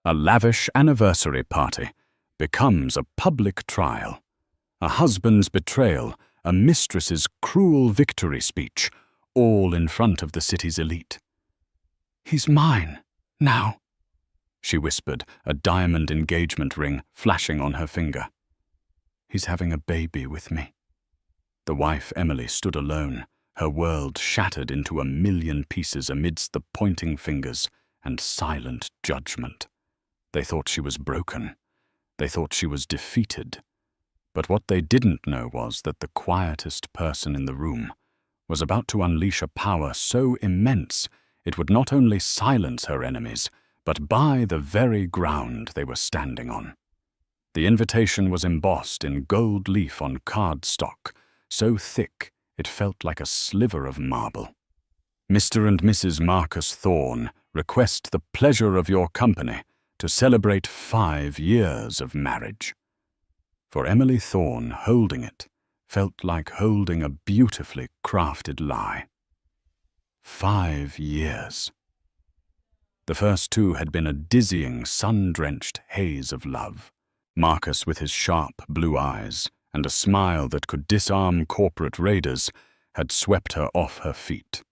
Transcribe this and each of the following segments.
A lavish anniversary party becomes a public trial. A husband's betrayal, a mistress's cruel victory speech, all in front of the city's elite. "He's mine, now," she whispered, a diamond engagement ring flashing on her finger. "He's having a baby with me." The wife Emily stood alone, her world shattered into a million pieces amidst the pointing fingers and silent judgment. They thought she was broken. They thought she was defeated. But what they didn't know was that the quietest person in the room was about to unleash a power so immense it would not only silence her enemies, but buy the very ground they were standing on. The invitation was embossed in gold leaf on cardstock, so thick it felt like a sliver of marble. "Mr. and Mrs. Marcus Thorne request the pleasure of your company to celebrate 5 years of marriage." For Emily Thorne, holding it felt like holding a beautifully crafted lie. 5 years. The first 2 had been a dizzying, sun-drenched haze of love. Marcus, with his sharp blue eyes and a smile that could disarm corporate raiders, had swept her off her feet.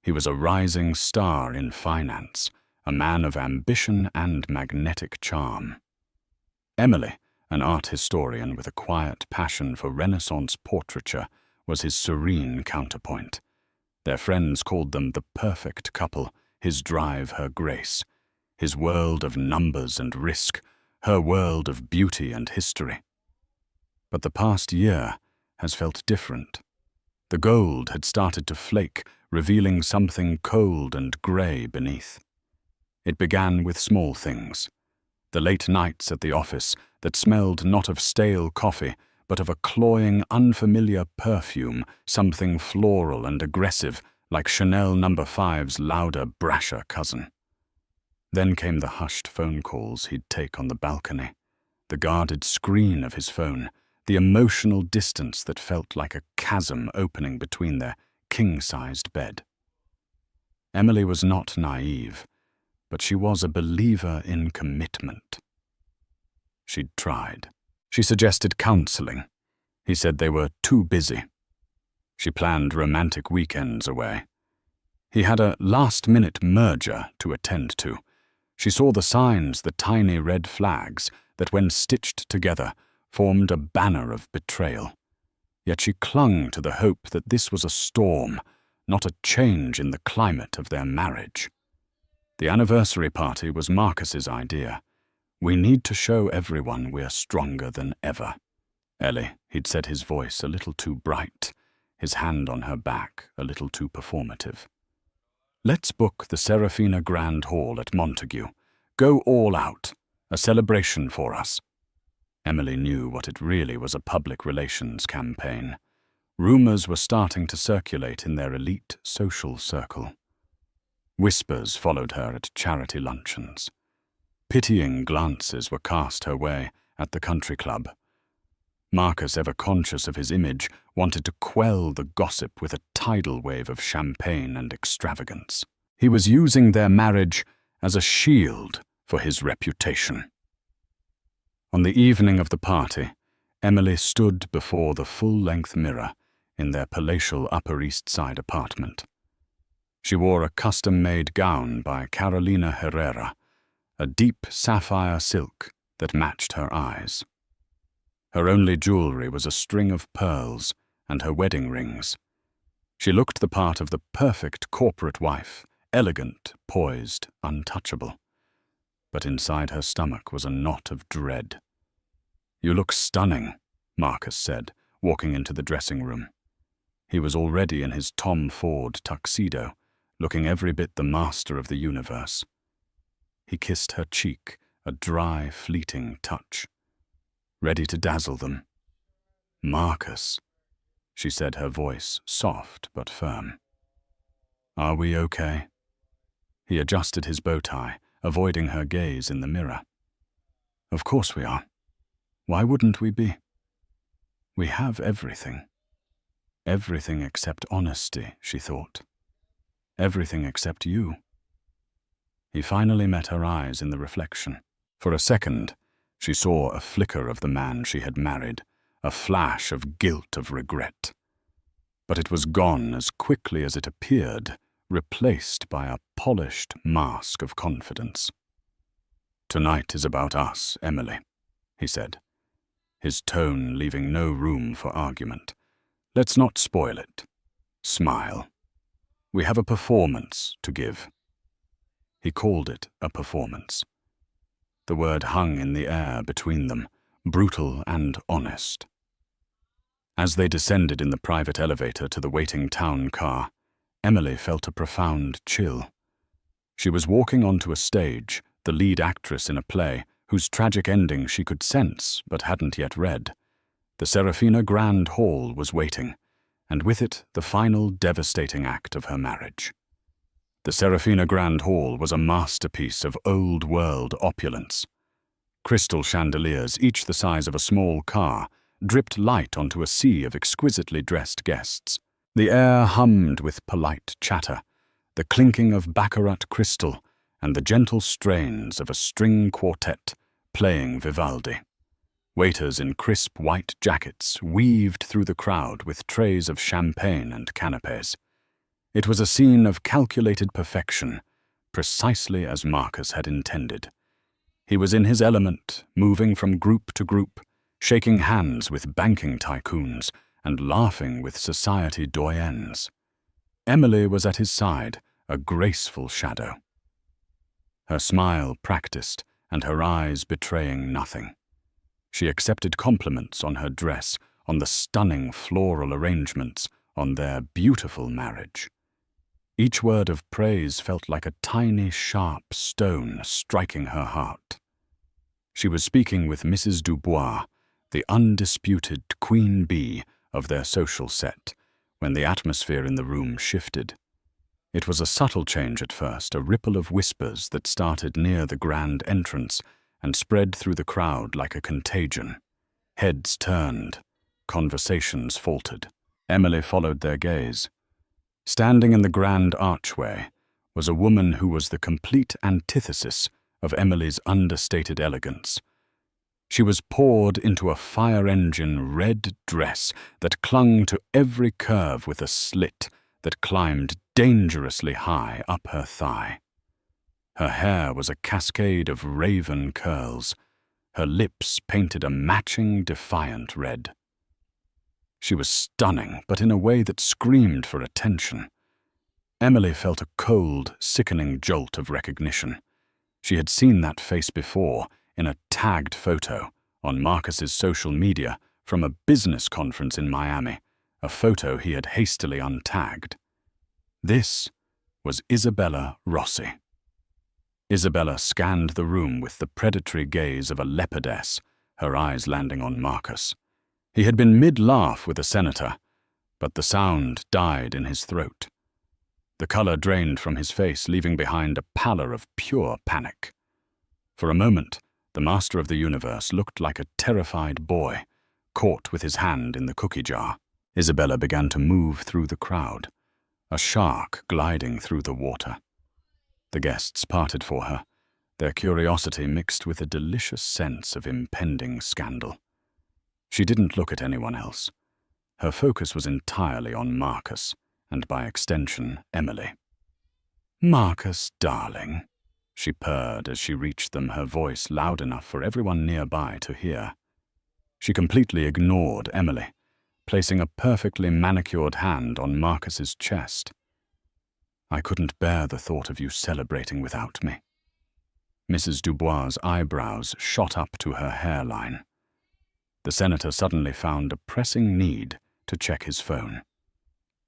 He was a rising star in finance, a man of ambition and magnetic charm. Emily, an art historian with a quiet passion for Renaissance portraiture, was his serene counterpoint. Their friends called them the perfect couple, his drive her grace, his world of numbers and risk, her world of beauty and history. But the past year has felt different. The gold had started to flake, revealing something cold and grey beneath. It began with small things. The late nights at the office that smelled not of stale coffee, but of a cloying, unfamiliar perfume, something floral and aggressive, like Chanel No. 5's louder, brasher cousin. Then came the hushed phone calls he'd take on the balcony, the guarded screen of his phone, the emotional distance that felt like a chasm opening between their king-sized bed. Emily was not naive, but she was a believer in commitment. She'd tried. She suggested counseling. He said they were too busy. She planned romantic weekends away. He had a last-minute merger to attend to. She saw the signs, the tiny red flags, that when stitched together formed a banner of betrayal. Yet she clung to the hope that this was a storm, not a change in the climate of their marriage. The anniversary party was Marcus's idea. "We need to show everyone we're stronger than ever." "Ellie," he'd said, his voice a little too bright, his hand on her back a little too performative. "Let's book the Serafina Grand Hall at Montague. Go all out. A celebration for us." Emily knew what it really was, a public relations campaign. Rumors were starting to circulate in their elite social circle. Whispers followed her at charity luncheons. Pitying glances were cast her way at the country club. Marcus, ever conscious of his image, wanted to quell the gossip with a tidal wave of champagne and extravagance. He was using their marriage as a shield for his reputation. On the evening of the party, Emily stood before the full-length mirror in their palatial Upper East Side apartment. She wore a custom-made gown by Carolina Herrera, a deep sapphire silk that matched her eyes. Her only jewelry was a string of pearls and her wedding rings. She looked the part of the perfect corporate wife, elegant, poised, untouchable. But inside her stomach was a knot of dread. "You look stunning," Marcus said, walking into the dressing room. He was already in his Tom Ford tuxedo, looking every bit the master of the universe. He kissed her cheek, a dry, fleeting touch. Ready to dazzle them. "Marcus," she said, her voice soft but firm. "Are we okay?" He adjusted his bow tie, avoiding her gaze in the mirror. "Of course we are. Why wouldn't we be? We have everything. Everything except honesty," she thought. "Everything except you." He finally met her eyes in the reflection. For a second, she saw a flicker of the man she had married, a flash of guilt, of regret. But it was gone as quickly as it appeared, replaced by a polished mask of confidence. "Tonight is about us, Emily," he said, his tone leaving no room for argument. "Let's not spoil it. Smile. We have a performance to give." He called it a performance. The word hung in the air between them, brutal and honest. As they descended in the private elevator to the waiting town car, Emily felt a profound chill. She was walking onto a stage, the lead actress in a play, whose tragic ending she could sense but hadn't yet read. The Serafina Grand Hall was waiting, and with it the final devastating act of her marriage. The Serafina Grand Hall was a masterpiece of old-world opulence. Crystal chandeliers, each the size of a small car, dripped light onto a sea of exquisitely dressed guests. The air hummed with polite chatter, the clinking of baccarat crystal, and the gentle strains of a string quartet playing Vivaldi. Waiters in crisp white jackets weaved through the crowd with trays of champagne and canapés. It was a scene of calculated perfection, precisely as Marcus had intended. He was in his element, moving from group to group, shaking hands with banking tycoons and laughing with society doyens. Emily was at his side, a graceful shadow. Her smile practiced and her eyes betraying nothing. She accepted compliments on her dress, on the stunning floral arrangements, on their beautiful marriage. Each word of praise felt like a tiny, sharp stone striking her heart. She was speaking with Mrs. Dubois, the undisputed queen bee of their social set, when the atmosphere in the room shifted. It was a subtle change at first, a ripple of whispers that started near the grand entrance and spread through the crowd like a contagion. Heads turned, conversations faltered. Emily followed their gaze. Standing in the grand archway was a woman who was the complete antithesis of Emily's understated elegance. She was poured into a fire-engine red dress that clung to every curve with a slit that climbed dangerously high up her thigh. Her hair was a cascade of raven curls. Her lips painted a matching, defiant red. She was stunning, but in a way that screamed for attention. Emily felt a cold, sickening jolt of recognition. She had seen that face before, in a tagged photo on Marcus's social media from a business conference in Miami, a photo he had hastily untagged. This was Isabella Rossi. Isabella scanned the room with the predatory gaze of a leopardess, her eyes landing on Marcus. He had been mid-laugh with the senator, but the sound died in his throat. The color drained from his face, leaving behind a pallor of pure panic. For a moment, the master of the universe looked like a terrified boy, caught with his hand in the cookie jar. Isabella began to move through the crowd, a shark gliding through the water. The guests parted for her, their curiosity mixed with a delicious sense of impending scandal. She didn't look at anyone else. Her focus was entirely on Marcus, and by extension, Emily. "Marcus, darling," she purred as she reached them, her voice loud enough for everyone nearby to hear. She completely ignored Emily, placing a perfectly manicured hand on Marcus's chest. "I couldn't bear the thought of you celebrating without me." Mrs. Dubois' eyebrows shot up to her hairline. The senator suddenly found a pressing need to check his phone.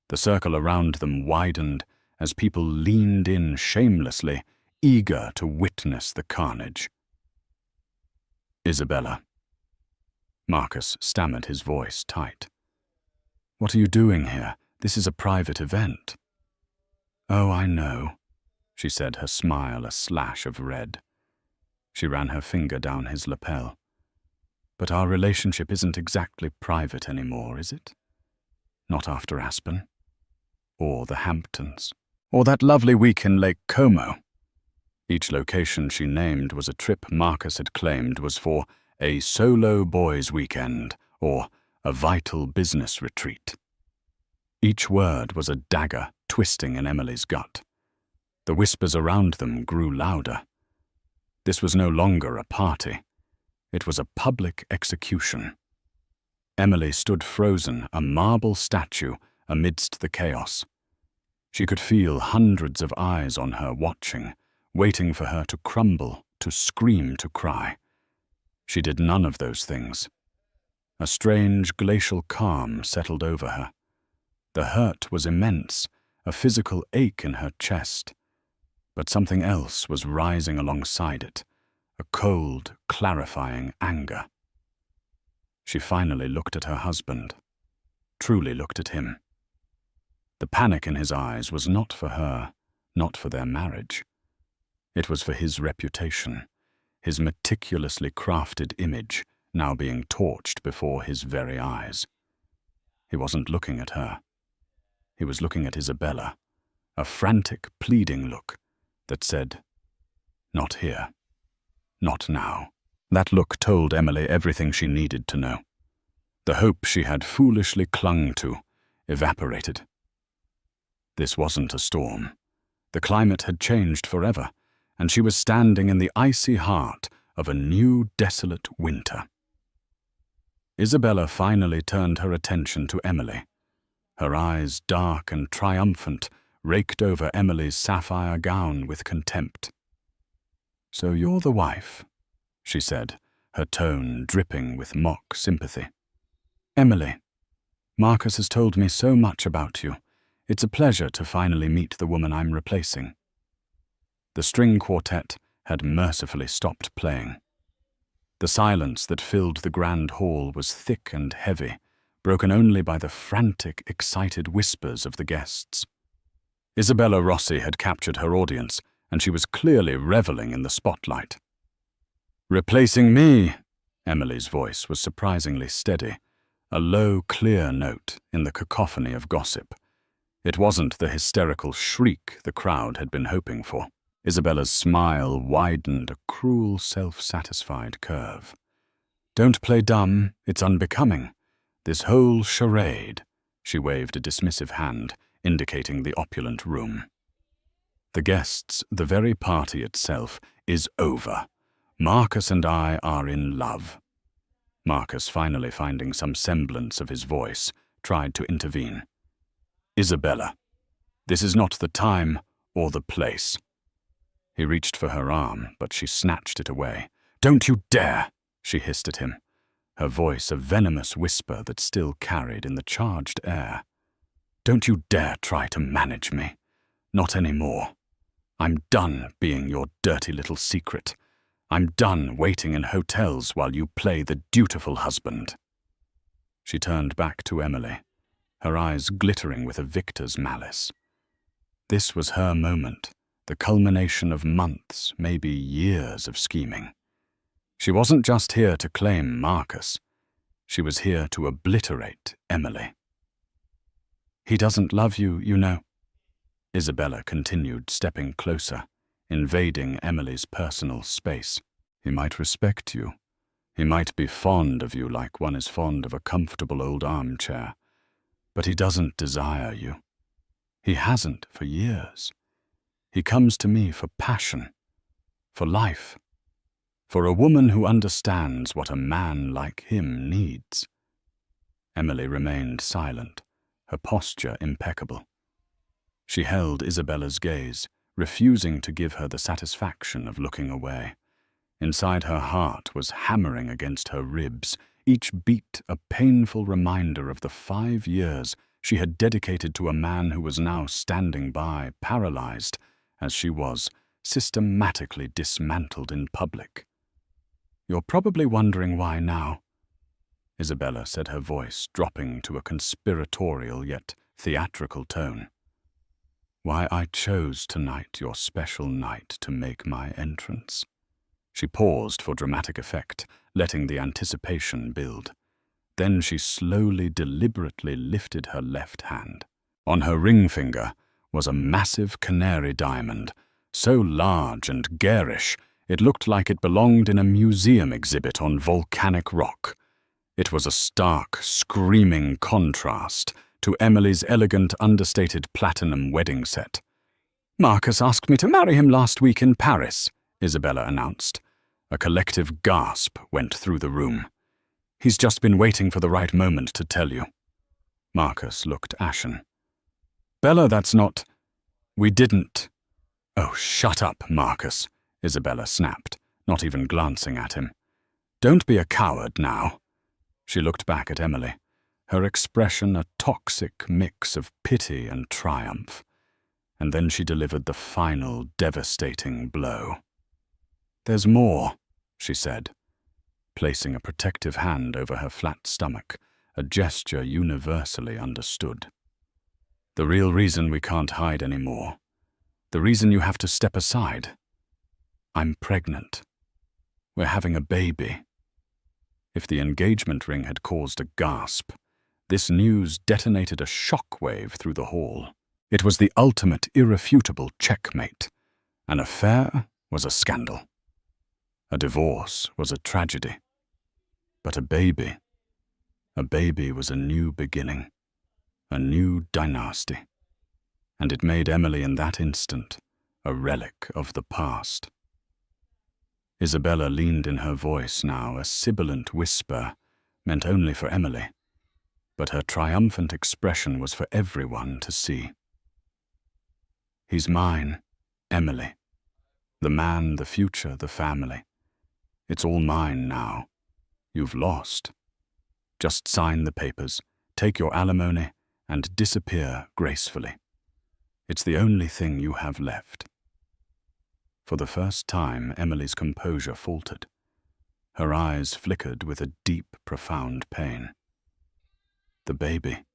The circle around them widened as people leaned in shamelessly, eager to witness the carnage. "Isabella." Marcus stammered, his voice tight. "What are you doing here? This is a private event." "Oh, I know," she said, her smile a slash of red. She ran her finger down his lapel. "But our relationship isn't exactly private anymore, is it? Not after Aspen. Or the Hamptons. Or that lovely week in Lake Como." Each location she named was a trip Marcus had claimed was for a solo boys' weekend or a vital business retreat. Each word was a dagger twisting in Emily's gut. The whispers around them grew louder. This was no longer a party. It was a public execution. Emily stood frozen, a marble statue, amidst the chaos. She could feel hundreds of eyes on her watching, waiting for her to crumble, to scream, to cry. She did none of those things. A strange glacial calm settled over her. The hurt was immense, a physical ache in her chest. But something else was rising alongside it, a cold, clarifying anger. She finally looked at her husband, truly looked at him. The panic in his eyes was not for her, not for their marriage. It was for his reputation, his meticulously crafted image now being torched before his very eyes. He wasn't looking at her. He was looking at Isabella, a frantic, pleading look that said, "Not here. Not now." That look told Emily everything she needed to know. The hope she had foolishly clung to evaporated. This wasn't a storm. The climate had changed forever, and she was standing in the icy heart of a new, desolate winter. Isabella finally turned her attention to Emily. Her eyes, dark and triumphant, raked over Emily's sapphire gown with contempt. "So you're the wife," she said, her tone dripping with mock sympathy. "Emily, Marcus has told me so much about you. It's a pleasure to finally meet the woman I'm replacing." The string quartet had mercifully stopped playing. The silence that filled the grand hall was thick and heavy, broken only by the frantic, excited whispers of the guests. Isabella Rossi had captured her audience, and she was clearly reveling in the spotlight. "Replacing me," Emily's voice was surprisingly steady, a low, clear note in the cacophony of gossip. It wasn't the hysterical shriek the crowd had been hoping for. Isabella's smile widened a cruel, self-satisfied curve. "Don't play dumb, it's unbecoming. This whole charade," she waved a dismissive hand, indicating the opulent room. "The guests, the very party itself, is over. Marcus and I are in love." Marcus, finally finding some semblance of his voice, tried to intervene. "Isabella, this is not the time or the place." He reached for her arm, but she snatched it away. "Don't you dare!" she hissed at him, her voice a venomous whisper that still carried in the charged air. "Don't you dare try to manage me. Not anymore. I'm done being your dirty little secret. I'm done waiting in hotels while you play the dutiful husband." She turned back to Emily, her eyes glittering with a victor's malice. This was her moment, the culmination of months, maybe years of scheming. She wasn't just here to claim Marcus. She was here to obliterate Emily. "He doesn't love you, you know," Isabella continued, stepping closer, invading Emily's personal space. "He might respect you. He might be fond of you like one is fond of a comfortable old armchair. But he doesn't desire you. He hasn't for years. He comes to me for passion, for life, for a woman who understands what a man like him needs." Emily remained silent, her posture impeccable. She held Isabella's gaze, refusing to give her the satisfaction of looking away. Inside her heart was hammering against her ribs, each beat a painful reminder of the 5 years she had dedicated to a man who was now standing by, paralyzed, as she was, systematically dismantled in public. "You're probably wondering why now," Isabella said, her voice dropping to a conspiratorial yet theatrical tone. "Why I chose tonight, your special night, to make my entrance." She paused for dramatic effect, letting the anticipation build. Then she slowly, deliberately lifted her left hand. On her ring finger was a massive canary diamond, so large and garish it looked like it belonged in a museum exhibit on volcanic rock. It was a stark, screaming contrast to Emily's elegant, understated platinum wedding set. "Marcus asked me to marry him last week in Paris," Isabella announced. A collective gasp went through the room. "He's just been waiting for the right moment to tell you." Marcus looked ashen. "Bella, that's not—" "We didn't—" "Oh, shut up, Marcus," Isabella snapped, not even glancing at him. "Don't be a coward now." She looked back at Emily, her expression a toxic mix of pity and triumph. And then she delivered the final, devastating blow. "There's more," she said, placing a protective hand over her flat stomach, a gesture universally understood. "The real reason we can't hide anymore, the reason you have to step aside. I'm pregnant. We're having a baby." If the engagement ring had caused a gasp, this news detonated a shockwave through the hall. It was the ultimate irrefutable checkmate. An affair was a scandal. A divorce was a tragedy. But a baby was a new beginning, a new dynasty. And it made Emily in that instant a relic of the past. Isabella leaned in her voice now, a sibilant whisper meant only for Emily, but her triumphant expression was for everyone to see. "He's mine, Emily. The man, the future, the family. It's all mine now. You've lost. Just sign the papers, take your alimony, and disappear gracefully. It's the only thing you have left." For the first time, Emily's composure faltered. Her eyes flickered with a deep, profound pain. The baby.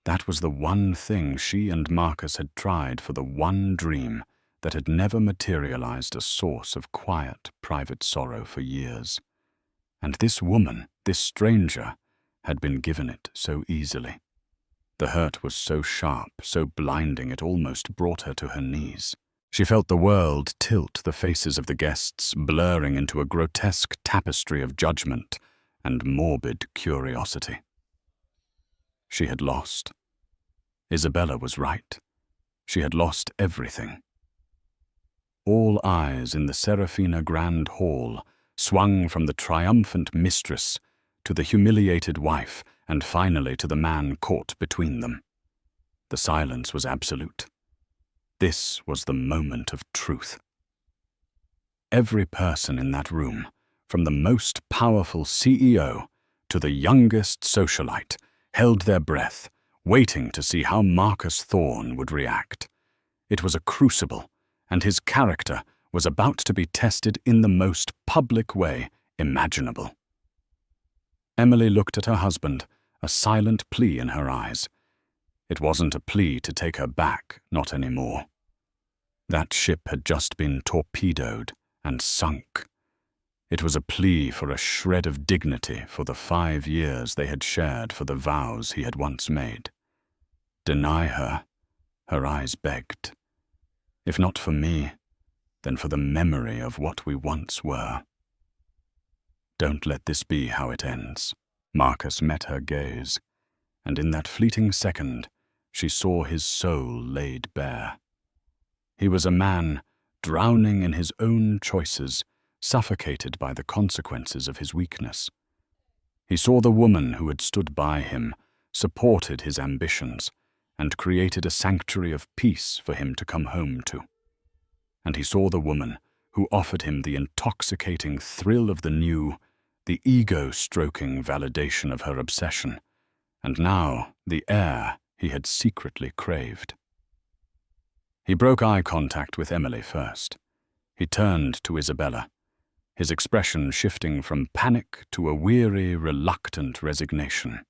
That was the one thing she and Marcus had tried for, the one dream that had never materialized, a source of quiet, private sorrow for years. And this woman, this stranger, had been given it so easily. The hurt was so sharp, so blinding, it almost brought her to her knees. She felt the world tilt, the faces of the guests blurring into a grotesque tapestry of judgment and morbid curiosity. She had lost. Isabella was right. She had lost everything. All eyes in the Serafina Grand Hall swung from the triumphant mistress to the humiliated wife and finally to the man caught between them. The silence was absolute. This was the moment of truth. Every person in that room, from the most powerful CEO to the youngest socialite, held their breath, waiting to see how Marcus Thorne would react. It was a crucible, and his character was about to be tested in the most public way imaginable. Emily looked at her husband, a silent plea in her eyes. It wasn't a plea to take her back, not anymore. That ship had just been torpedoed and sunk. It was a plea for a shred of dignity for the 5 years they had shared, for the vows he had once made. Deny her, her eyes begged. If not for me, then for the memory of what we once were. Don't let this be how it ends. Marcus met her gaze, and in that fleeting second, she saw his soul laid bare. He was a man drowning in his own choices, suffocated by the consequences of his weakness. He saw the woman who had stood by him, supported his ambitions, and created a sanctuary of peace for him to come home to. And he saw the woman who offered him the intoxicating thrill of the new, the ego-stroking validation of her obsession, and now the air he had secretly craved. He broke eye contact with Emily first. He turned to Isabella, his expression shifting from panic to a weary, reluctant resignation.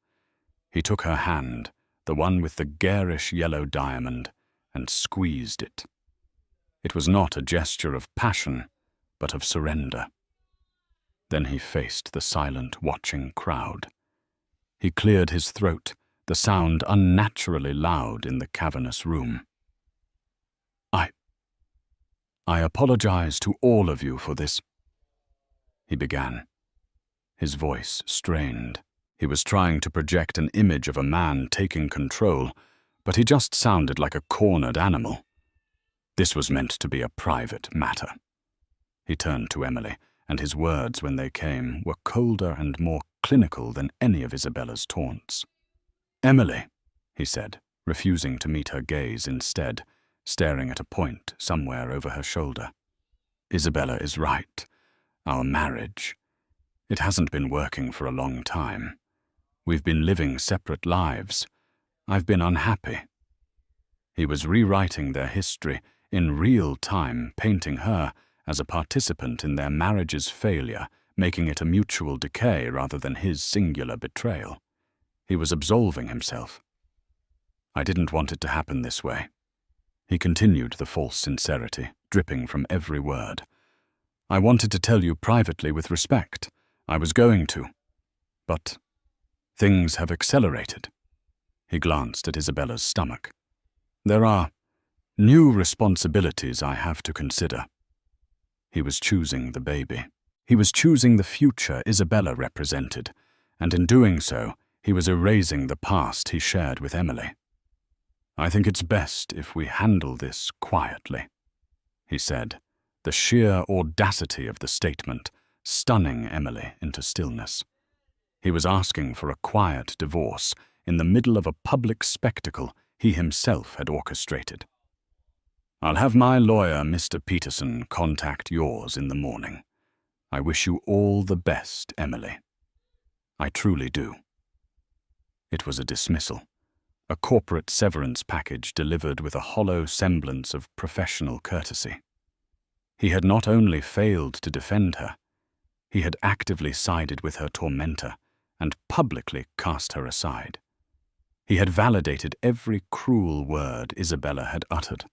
He took her hand, the one with the garish yellow diamond, and squeezed it. It was not a gesture of passion, but of surrender. Then he faced the silent, watching crowd. He cleared his throat, the sound unnaturally loud in the cavernous room. "I apologize to all of you for this," he began, his voice strained. He was trying to project an image of a man taking control, but he just sounded like a cornered animal. This was meant to be a private matter. He turned to Emily, and his words, when they came, were colder and more clinical than any of Isabella's taunts. "Emily," he said, refusing to meet her gaze instead, staring at a point somewhere over her shoulder. "Isabella is right. Our marriage, it hasn't been working for a long time. We've been living separate lives. I've been unhappy." He was rewriting their history in real time, painting her as a participant in their marriage's failure, making it a mutual decay rather than his singular betrayal. He was absolving himself. "I didn't want it to happen this way." He continued the false sincerity, dripping from every word. "I wanted to tell you privately with respect. I was going to. But things have accelerated." He glanced at Isabella's stomach. "There are new responsibilities I have to consider." He was choosing the baby. He was choosing the future Isabella represented, and in doing so, he was erasing the past he shared with Emily. "I think it's best if we handle this quietly," he said, the sheer audacity of the statement stunning Emily into stillness. He was asking for a quiet divorce in the middle of a public spectacle he himself had orchestrated. "I'll have my lawyer, Mr. Peterson, contact yours in the morning. I wish you all the best, Emily. I truly do." It was a dismissal, a corporate severance package delivered with a hollow semblance of professional courtesy. He had not only failed to defend her, he had actively sided with her tormentor and publicly cast her aside. He had validated every cruel word Isabella had uttered.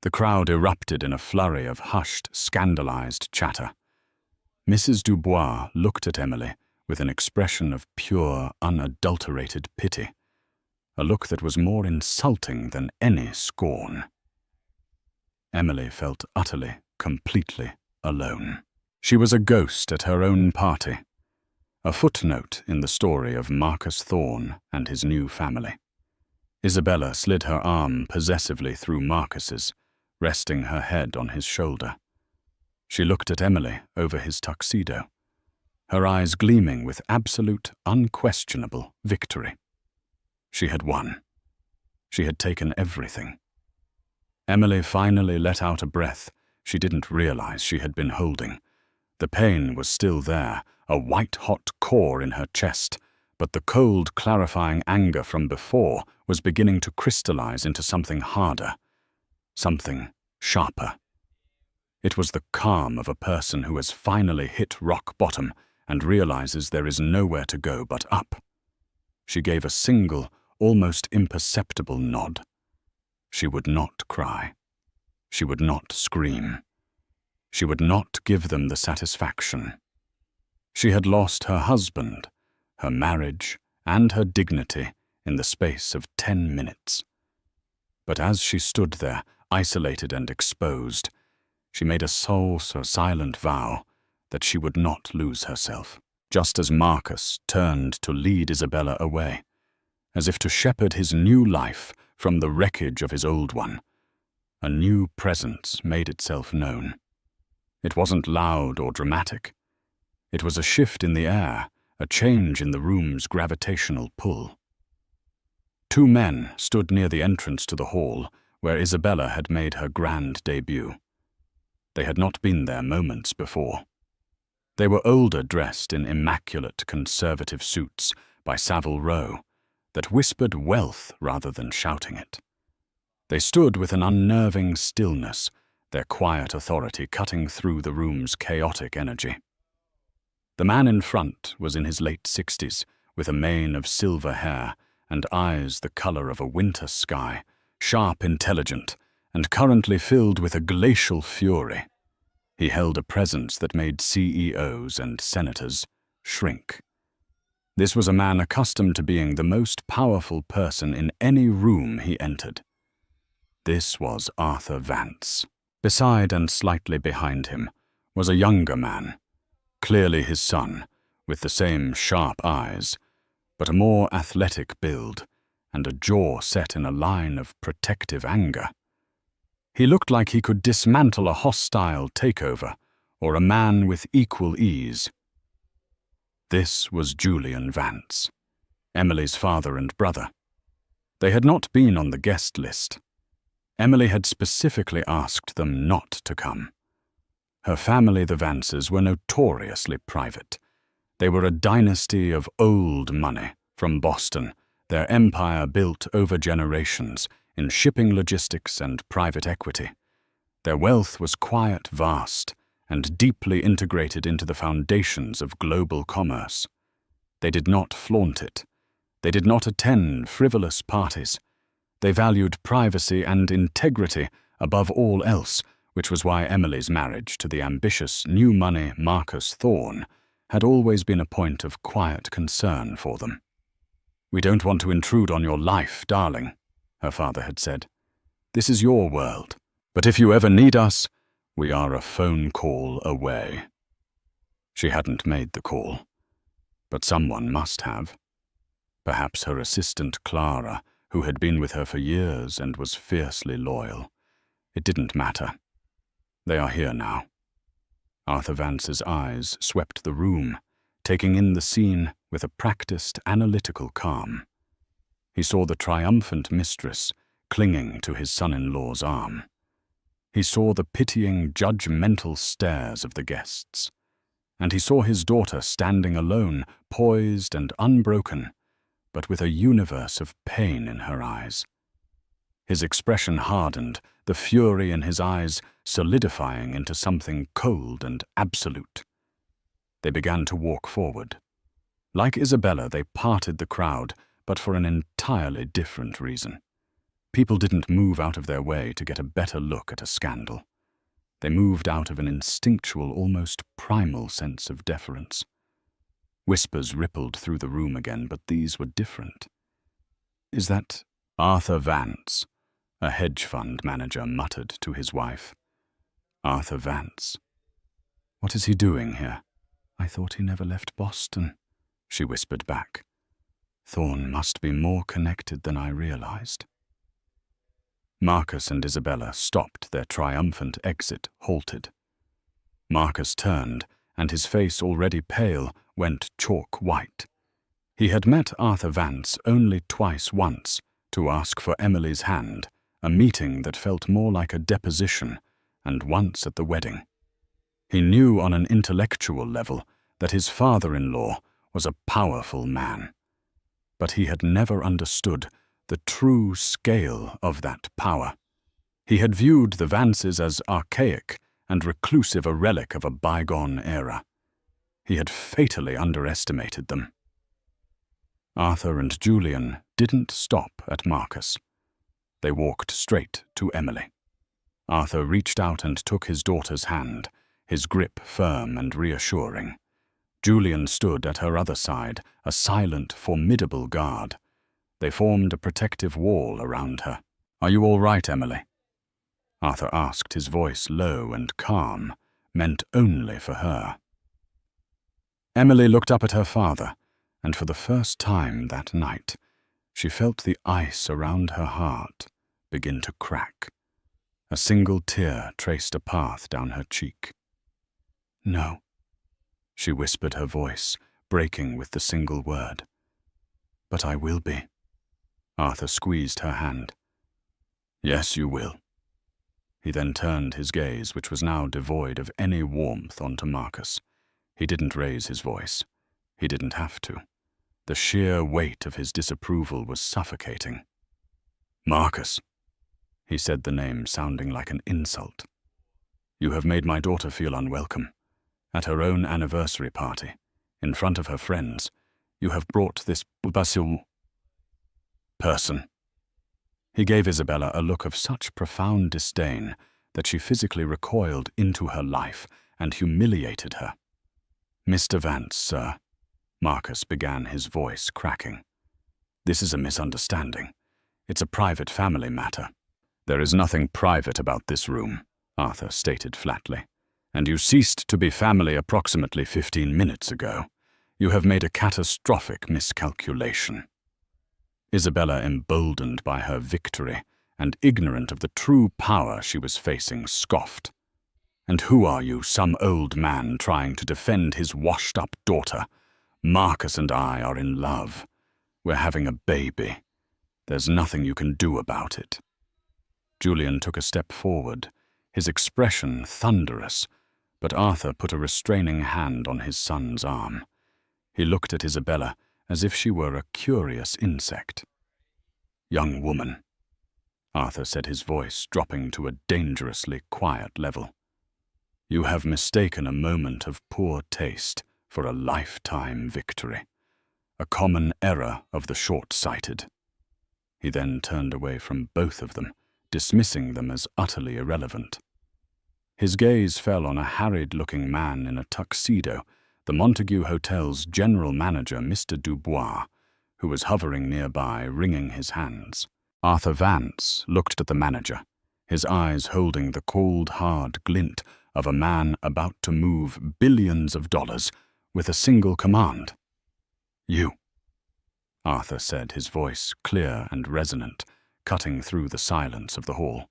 The crowd erupted in a flurry of hushed, scandalized chatter. Mrs. Dubois looked at Emily with an expression of pure, unadulterated pity, a look that was more insulting than any scorn. Emily felt utterly, completely alone. She was a ghost at her own party, a footnote in the story of Marcus Thorne and his new family. Isabella slid her arm possessively through Marcus's, resting her head on his shoulder. She looked at Emily over his tuxedo, her eyes gleaming with absolute, unquestionable victory. She had won. She had taken everything. Emily finally let out a breath she didn't realize she had been holding. The pain was still there, a white-hot core in her chest, but the cold, clarifying anger from before was beginning to crystallize into something harder, something sharper. It was the calm of a person who has finally hit rock bottom and realizes there is nowhere to go but up. She gave a single, almost imperceptible nod. She would not cry. She would not scream. She would not give them the satisfaction. She had lost her husband, her marriage, and her dignity in the space of 10 minutes. But as she stood there, isolated and exposed, she made a silent vow that she would not lose herself, just as Marcus turned to lead Isabella away, as if to shepherd his new life from the wreckage of his old one. A new presence made itself known. It wasn't loud or dramatic. It was a shift in the air, a change in the room's gravitational pull. 2 men stood near the entrance to the hall where Isabella had made her grand debut. They had not been there moments before. They were older, dressed in immaculate conservative suits by Savile Row that whispered wealth rather than shouting it. They stood with an unnerving stillness, their quiet authority cutting through the room's chaotic energy. The man in front was in his late 60s, with a mane of silver hair and eyes the color of a winter sky, sharp, intelligent, and currently filled with a glacial fury. He held a presence that made CEOs and senators shrink. This was a man accustomed to being the most powerful person in any room he entered. This was Arthur Vance. Beside and slightly behind him was a younger man, clearly his son, with the same sharp eyes, but a more athletic build and a jaw set in a line of protective anger. He looked like he could dismantle a hostile takeover or a man with equal ease. This was Julian Vance, Emily's father and brother. They had not been on the guest list. Emily had specifically asked them not to come. Her family, the Vances, were notoriously private. They were a dynasty of old money from Boston, their empire built over generations in shipping logistics and private equity. Their wealth was quiet, vast, and deeply integrated into the foundations of global commerce. They did not flaunt it. They did not attend frivolous parties. They valued privacy and integrity above all else, which was why Emily's marriage to the ambitious new money Marcus Thorne had always been a point of quiet concern for them. "We don't want to intrude on your life, darling," her father had said. "This is your world, but if you ever need us, we are a phone call away." She hadn't made the call, but someone must have. Perhaps her assistant Clara, who had been with her for years and was fiercely loyal. It didn't matter. They are here now. Arthur Vance's eyes swept the room, taking in the scene with a practiced, analytical calm. He saw the triumphant mistress clinging to his son-in-law's arm. He saw the pitying, judgmental stares of the guests. And he saw his daughter standing alone, poised and unbroken, but with a universe of pain in her eyes. His expression hardened, the fury in his eyes solidifying into something cold and absolute. They began to walk forward. Like Isabella, they parted the crowd, but for an entirely different reason. People didn't move out of their way to get a better look at a scandal. They moved out of an instinctual, almost primal sense of deference. Whispers rippled through the room again, but these were different. "Is that Arthur Vance?" a hedge fund manager muttered to his wife. "Arthur Vance. What is he doing here?" "I thought he never left Boston," she whispered back. "Thorne must be more connected than I realized." Marcus and Isabella stopped their triumphant exit, halted. Marcus turned, and his face, already pale, went chalk white. He had met Arthur Vance only once to ask for Emily's hand, a meeting that felt more like a deposition, and once at the wedding. He knew on an intellectual level that his father-in-law was a powerful man, but he had never understood the true scale of that power. He had viewed the Vances as archaic and reclusive, a relic of a bygone era. He had fatally underestimated them. Arthur and Julian didn't stop at Marcus. They walked straight to Emily. Arthur reached out and took his daughter's hand, his grip firm and reassuring. Julian stood at her other side, a silent, formidable guard. They formed a protective wall around her. "Are you all right, Emily?" Arthur asked, his voice low and calm, meant only for her. Emily looked up at her father, and for the first time that night, she felt the ice around her heart begin to crack. A single tear traced a path down her cheek. "No," she whispered, her voice breaking with the single word. "But I will be." Arthur squeezed her hand. "Yes, you will." He then turned his gaze, which was now devoid of any warmth, onto Marcus. He didn't raise his voice. He didn't have to. The sheer weight of his disapproval was suffocating. "Marcus," he said, the name sounding like an insult. "You have made my daughter feel unwelcome. At her own anniversary party, in front of her friends, you have brought this person." He gave Isabella a look of such profound disdain that she physically recoiled into her life and humiliated her. "Mr. Vance, sir," Marcus began, his voice cracking. "This is a misunderstanding. It's a private family matter." "There is nothing private about this room," Arthur stated flatly. "And you ceased to be family approximately 15 minutes ago. You have made a catastrophic miscalculation." Isabella, emboldened by her victory and ignorant of the true power she was facing, scoffed. "And who are you, some old man trying to defend his washed-up daughter? Marcus and I are in love. We're having a baby. There's nothing you can do about it." Julian took a step forward, his expression thunderous, but Arthur put a restraining hand on his son's arm. He looked at Isabella as if she were a curious insect. "Young woman," Arthur said, his voice dropping to a dangerously quiet level, "you have mistaken a moment of poor taste for a lifetime victory, a common error of the short-sighted." He then turned away from both of them, dismissing them as utterly irrelevant. His gaze fell on a harried-looking man in a tuxedo, the Montague Hotel's general manager, Mr. Dubois, who was hovering nearby, wringing his hands. Arthur Vance looked at the manager, his eyes holding the cold, hard glint of a man about to move billions of dollars with a single command. "You," Arthur said, his voice clear and resonant, cutting through the silence of the hall.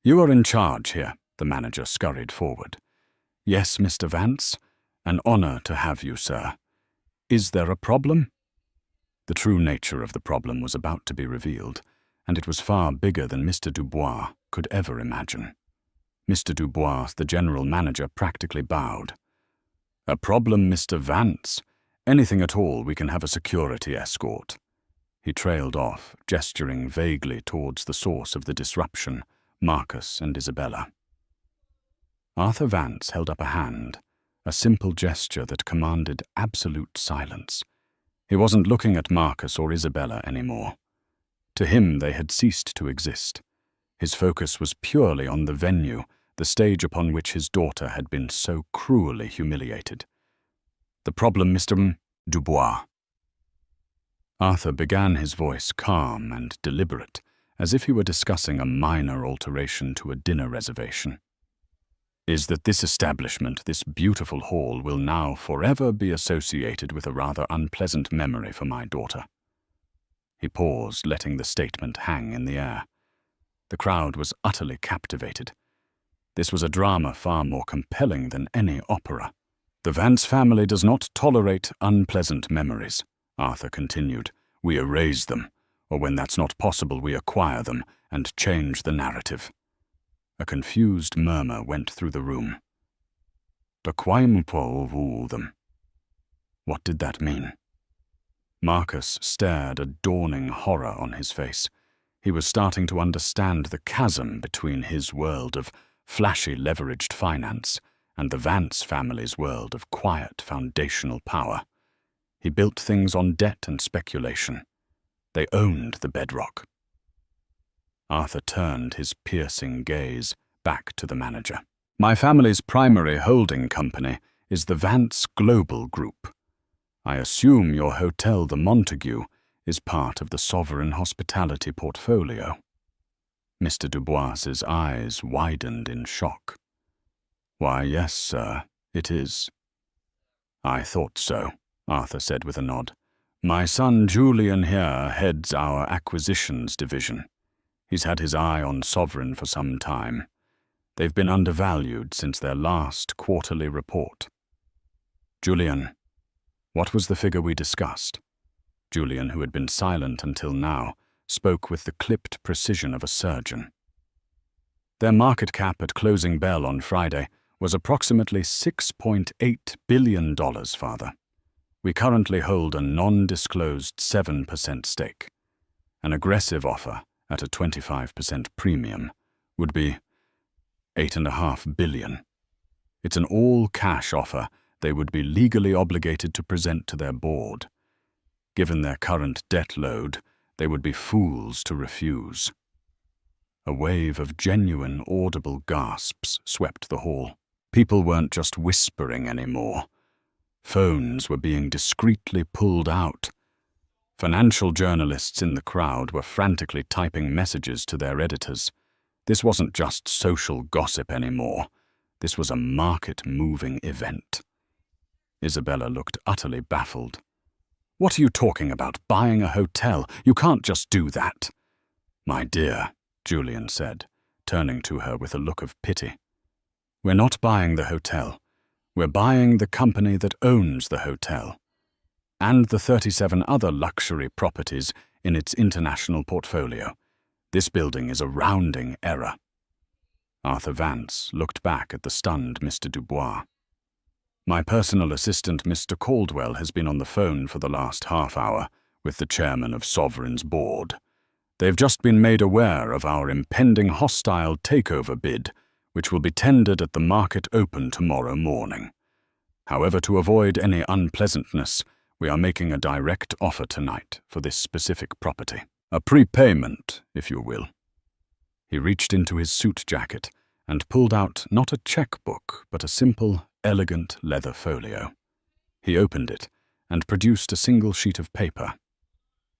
"You are in charge here," the manager scurried forward. "Yes, Mr. Vance. An honor to have you, sir. Is there a problem?" The true nature of the problem was about to be revealed, and it was far bigger than Mr. Dubois could ever imagine. Mr. Dubois, the general manager, practically bowed. "A problem, Mr. Vance? Anything at all, we can have a security escort." He trailed off, gesturing vaguely towards the source of the disruption, Marcus and Isabella. Arthur Vance held up a hand, a simple gesture that commanded absolute silence. He wasn't looking at Marcus or Isabella anymore. To him, they had ceased to exist. His focus was purely on the venue, the stage upon which his daughter had been so cruelly humiliated. "The problem, Mr. Dubois." Arthur began, his voice calm and deliberate, as if he were discussing a minor alteration to a dinner reservation, "is that this establishment, this beautiful hall, will now forever be associated with a rather unpleasant memory for my daughter." He paused, letting the statement hang in the air. The crowd was utterly captivated. This was a drama far more compelling than any opera. "The Vance family does not tolerate unpleasant memories," Arthur continued. "We erase them, or when that's not possible, we acquire them and change the narrative." A confused murmur went through the room. "Acquire them." What did that mean? Marcus stared, a dawning horror on his face. He was starting to understand the chasm between his world of flashy leveraged finance and the Vance family's world of quiet foundational power. He built things on debt and speculation. They owned the bedrock. Arthur turned his piercing gaze back to the manager. "My family's primary holding company is the Vance Global Group. I assume your hotel, the Montague, is part of the Sovereign Hospitality portfolio." Mr. Dubois's eyes widened in shock. "Why, yes, sir, it is." "I thought so," Arthur said with a nod. "My son Julian here heads our acquisitions division. He's had his eye on Sovereign for some time. They've been undervalued since their last quarterly report." "Julian, what was the figure we discussed?" Julian, who had been silent until now, spoke with the clipped precision of a surgeon. "Their market cap at closing bell on Friday was approximately $6.8 billion, Father. We currently hold a non-disclosed 7% stake. An aggressive offer at a 25% premium would be $8.5 billion. It's an all-cash offer they would be legally obligated to present to their board. Given their current debt load, they would be fools to refuse." A wave of genuine, audible gasps swept the hall. People weren't just whispering anymore. Phones were being discreetly pulled out. Financial journalists in the crowd were frantically typing messages to their editors. This wasn't just social gossip anymore. This was a market-moving event. Isabella looked utterly baffled. "What are you talking about, buying a hotel? You can't just do that." "My dear," Julian said, turning to her with a look of pity. "We're not buying the hotel. We're buying the company that owns the hotel, and the 37 other luxury properties in its international portfolio. This building is a rounding error." Arthur Vance looked back at the stunned Mr. Dubois. "My personal assistant, Mr. Caldwell, has been on the phone for the last half hour with the chairman of Sovereign's board. They've just been made aware of our impending hostile takeover bid, which will be tendered at the market open tomorrow morning. However, to avoid any unpleasantness, we are making a direct offer tonight for this specific property. A prepayment, if you will." He reached into his suit jacket and pulled out not a checkbook, but a simple, elegant leather folio. He opened it and produced a single sheet of paper.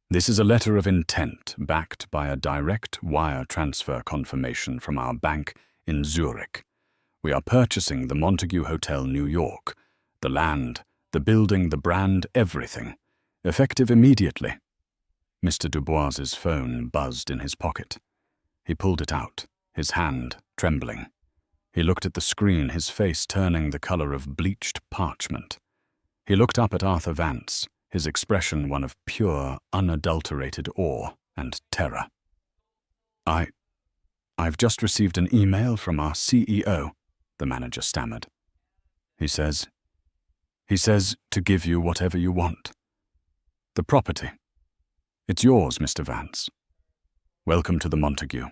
"This is a letter of intent backed by a direct wire transfer confirmation from our bank in Zurich. We are purchasing the Montague Hotel, New York. The land, the building, the brand, everything. Effective immediately." Mr. Dubois's phone buzzed in his pocket. He pulled it out, his hand trembling. He looked at the screen, his face turning the color of bleached parchment. He looked up at Arthur Vance, his expression one of pure, unadulterated awe and terror. I've just received an email from our CEO," the manager stammered. He says to give you whatever you want. The property. It's yours, Mr. Vance. Welcome to the Montague."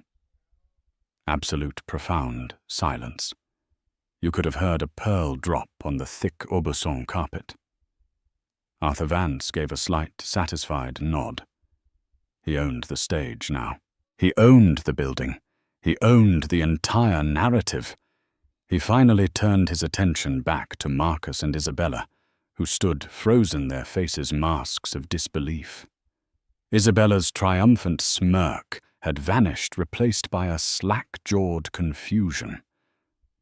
Absolute profound silence. You could have heard a pearl drop on the thick Aubusson carpet. Arthur Vance gave a slight, satisfied nod. He owned the stage now. He owned the building. He owned the entire narrative. He finally turned his attention back to Marcus and Isabella, who stood frozen, their faces masks of disbelief. Isabella's triumphant smirk had vanished, replaced by a slack-jawed confusion.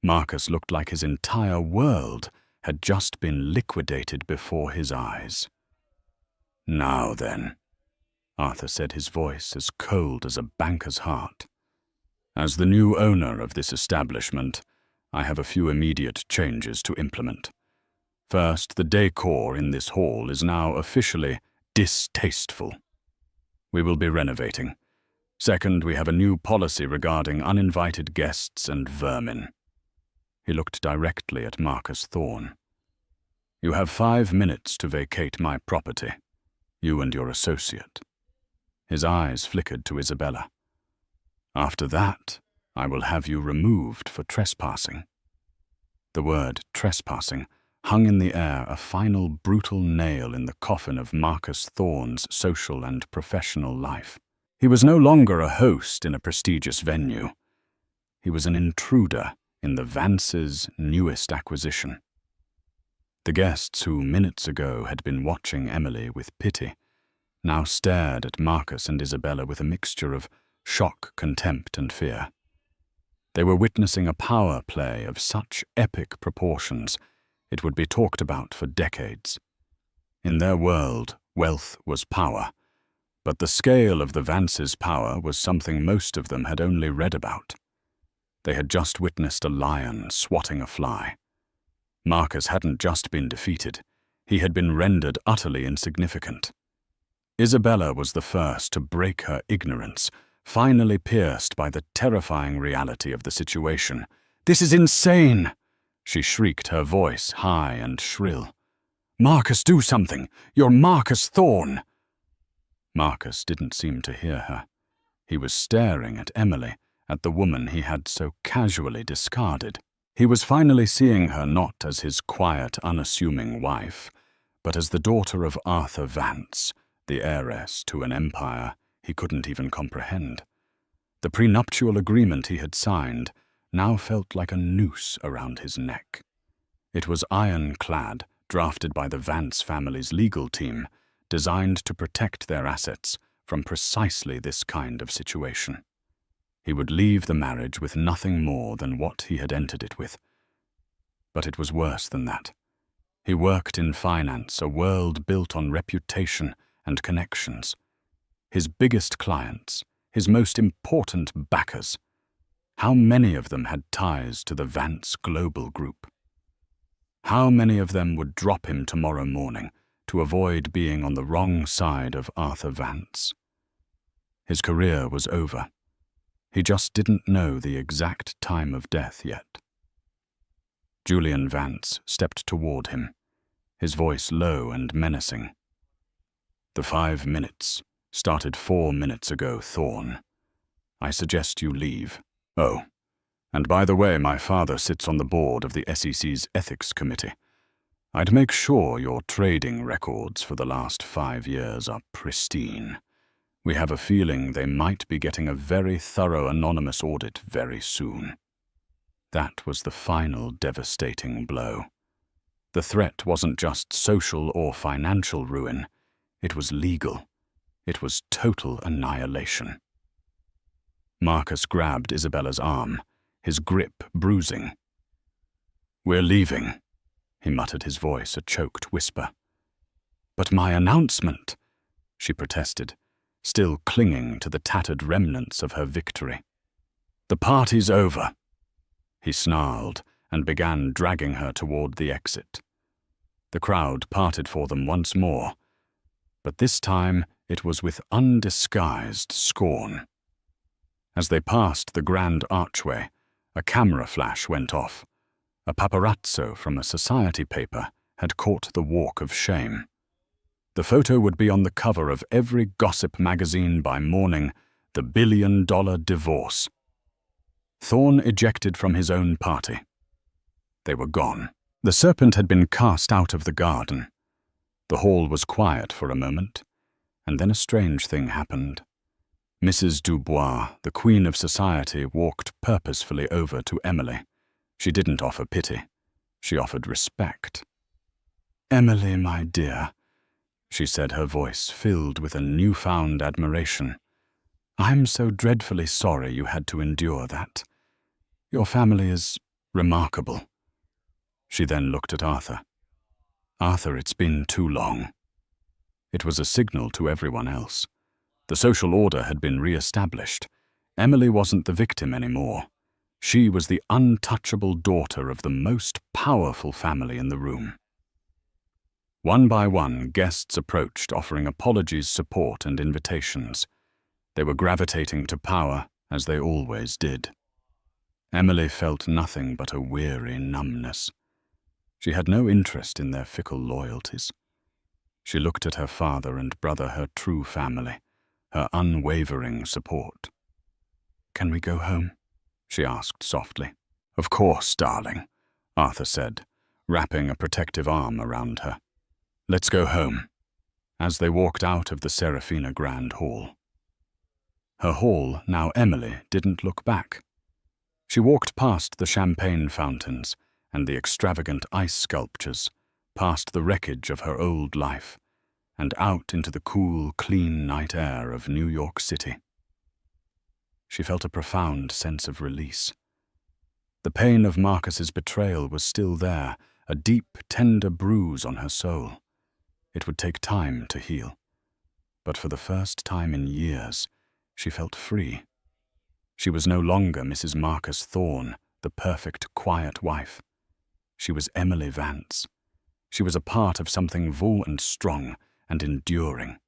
Marcus looked like his entire world had just been liquidated before his eyes. "Now then," Arthur said, his voice as cold as a banker's heart. "As the new owner of this establishment, I have a few immediate changes to implement. First, the decor in this hall is now officially distasteful. We will be renovating. Second, we have a new policy regarding uninvited guests and vermin." He looked directly at Marcus Thorne. "You have 5 minutes to vacate my property, you and your associate." His eyes flickered to Isabella. "After that, I will have you removed for trespassing." The word trespassing hung in the air, a final brutal nail in the coffin of Marcus Thorne's social and professional life. He was no longer a host in a prestigious venue. He was an intruder in the Vances' newest acquisition. The guests who minutes ago had been watching Emily with pity now stared at Marcus and Isabella with a mixture of shock, contempt, and fear. They were witnessing a power play of such epic proportions it would be talked about for decades. In their world, wealth was power, but the scale of the Vances' power was something most of them had only read about. They had just witnessed a lion swatting a fly. Marcus hadn't just been defeated, he had been rendered utterly insignificant. Isabella was the first to break her ignorance, finally pierced by the terrifying reality of the situation. "This is insane!" she shrieked, her voice high and shrill. "Marcus, do something! You're Marcus Thorne!" Marcus didn't seem to hear her. He was staring at Emily, at the woman he had so casually discarded. He was finally seeing her not as his quiet, unassuming wife, but as the daughter of Arthur Vance, the heiress to an empire he couldn't even comprehend. The prenuptial agreement he had signed now felt like a noose around his neck. It was ironclad, drafted by the Vance family's legal team, designed to protect their assets from precisely this kind of situation. He would leave the marriage with nothing more than what he had entered it with. But it was worse than that. He worked in finance, a world built on reputation and connections. His biggest clients, his most important backers. How many of them had ties to the Vance Global Group? How many of them would drop him tomorrow morning to avoid being on the wrong side of Arthur Vance? His career was over. He just didn't know the exact time of death yet. Julian Vance stepped toward him, his voice low and menacing. "The 5 minutes started 4 minutes ago, Thorne. I suggest you leave. Oh, and by the way, my father sits on the board of the SEC's Ethics Committee. I'd make sure your trading records for the last 5 years are pristine. We have a feeling they might be getting a very thorough anonymous audit very soon." That was the final devastating blow. The threat wasn't just social or financial ruin. It was legal. It was total annihilation. Marcus grabbed Isabella's arm, his grip bruising. "We're leaving," he muttered, his voice a choked whisper. "But my announcement," she protested, still clinging to the tattered remnants of her victory. "The party's over." He snarled and began dragging her toward the exit. The crowd parted for them once more, but this time it was with undisguised scorn. As they passed the grand archway, a camera flash went off. A paparazzo from a society paper had caught the walk of shame. The photo would be on the cover of every gossip magazine by morning, the billion-dollar divorce. Thorne ejected from his own party. They were gone. The serpent had been cast out of the garden. The hall was quiet for a moment, and then a strange thing happened. Mrs. Dubois, the queen of society, walked purposefully over to Emily. She didn't offer pity. She offered respect. "Emily, my dear," she said, her voice filled with a newfound admiration. "I'm so dreadfully sorry you had to endure that. Your family is remarkable." She then looked at Arthur. "Arthur, it's been too long." It was a signal to everyone else. The social order had been re-established. Emily wasn't the victim anymore. She was the untouchable daughter of the most powerful family in the room. One by one, guests approached, offering apologies, support, and invitations. They were gravitating to power, as they always did. Emily felt nothing but a weary numbness. She had no interest in their fickle loyalties. She looked at her father and brother, her true family, her unwavering support. "Can we go home?" she asked softly. "Of course, darling," Arthur said, wrapping a protective arm around her. "Let's go home," as they walked out of the Serafina Grand Hall. Her hall, now Emily, didn't look back. She walked past the champagne fountains and the extravagant ice sculptures, past the wreckage of her old life, and out into the cool, clean night air of New York City. She felt a profound sense of release. The pain of Marcus's betrayal was still there, a deep, tender bruise on her soul. It would take time to heal. But for the first time in years, she felt free. She was no longer Mrs. Marcus Thorne, the perfect, quiet wife. She was Emily Vance. She was a part of something full and strong and enduring.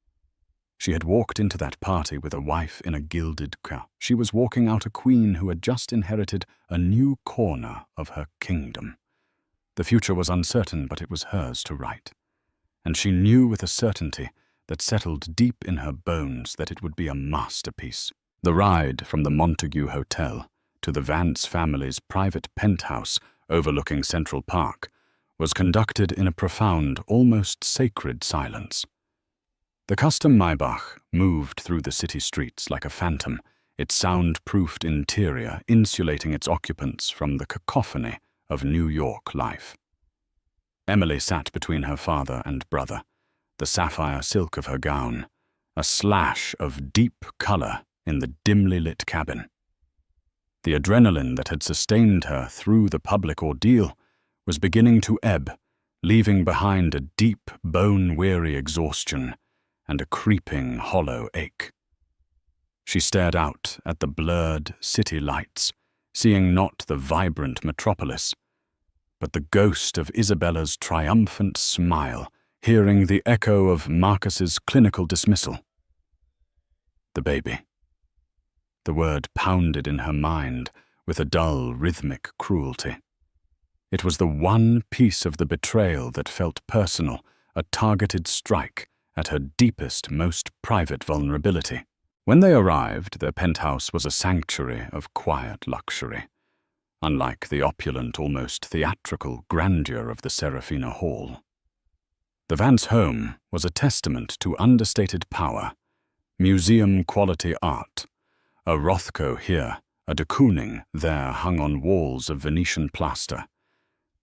She had walked into that party with a wife in a gilded car. She was walking out a queen who had just inherited a new corner of her kingdom. The future was uncertain, but it was hers to write. And she knew with a certainty that settled deep in her bones that it would be a masterpiece. The ride from the Montague Hotel to the Vance family's private penthouse overlooking Central Park was conducted in a profound, almost sacred silence. The custom Maybach moved through the city streets like a phantom, its sound-proofed interior insulating its occupants from the cacophony of New York life. Emily sat between her father and brother, the sapphire silk of her gown, a slash of deep color in the dimly lit cabin. The adrenaline that had sustained her through the public ordeal was beginning to ebb, leaving behind a deep, bone-weary exhaustion and a creeping, hollow ache. She stared out at the blurred city lights, seeing not the vibrant metropolis, but the ghost of Isabella's triumphant smile, hearing the echo of Marcus's clinical dismissal. The baby. The word pounded in her mind with a dull, rhythmic cruelty. It was the one piece of the betrayal that felt personal, a targeted strike at her deepest, most private vulnerability. When they arrived, their penthouse was a sanctuary of quiet luxury, unlike the opulent, almost theatrical grandeur of the Serafina Hall. The Vance home was a testament to understated power, museum-quality art. A Rothko here, a de Kooning there hung on walls of Venetian plaster.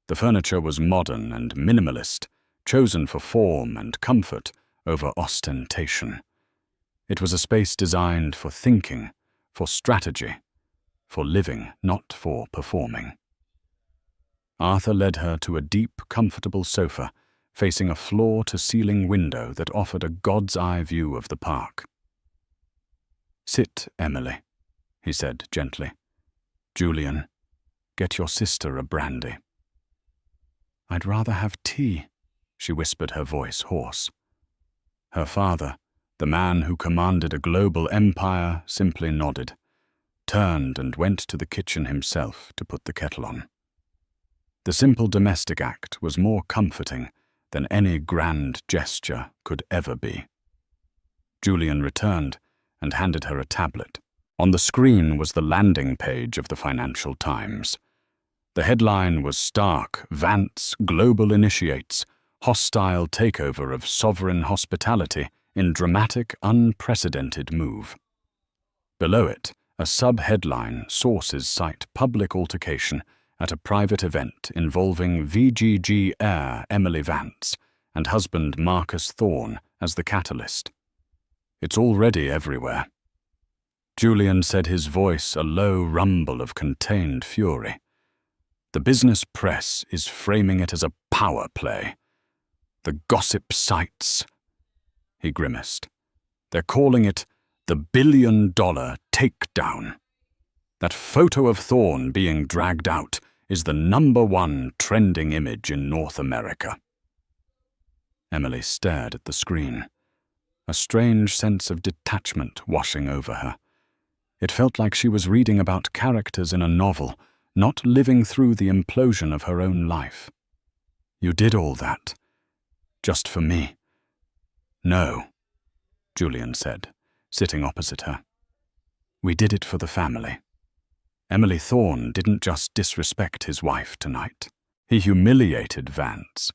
The furniture was modern and minimalist, chosen for form and comfort over ostentation. It was a space designed for thinking, for strategy, for living, not for performing. Arthur led her to a deep, comfortable sofa facing a floor-to-ceiling window that offered a god's-eye view of the park. "Sit, Emily," he said gently. "Julian, get your sister a brandy." "I'd rather have tea," she whispered, her voice hoarse. Her father, the man who commanded a global empire, simply nodded, turned and went to the kitchen himself to put the kettle on. The simple domestic act was more comforting than any grand gesture could ever be. Julian returned and handed her a tablet. On the screen was the landing page of the Financial Times. The headline was stark: "Vance Global Initiates Hostile Takeover of Sovereign Hospitality in Dramatic Unprecedented Move." Below it, a sub-headline: "Sources cite public altercation at a private event involving VGG heir Emily Vance and husband Marcus Thorne as the catalyst." It's already everywhere. Julian said, his voice a low rumble of contained fury. The business press is framing it as a power play. The gossip sites. He grimaced. They're calling it the billion-dollar takedown. That photo of Thorne being dragged out is the #1 trending image in North America. Emily stared at the screen, a strange sense of detachment washing over her. It felt like she was reading about characters in a novel, not living through the implosion of her own life. "You did all that, just for me." "No," Julian said, sitting opposite her. "We did it for the family." Emily Thorne didn't just disrespect his wife tonight. He humiliated Vance.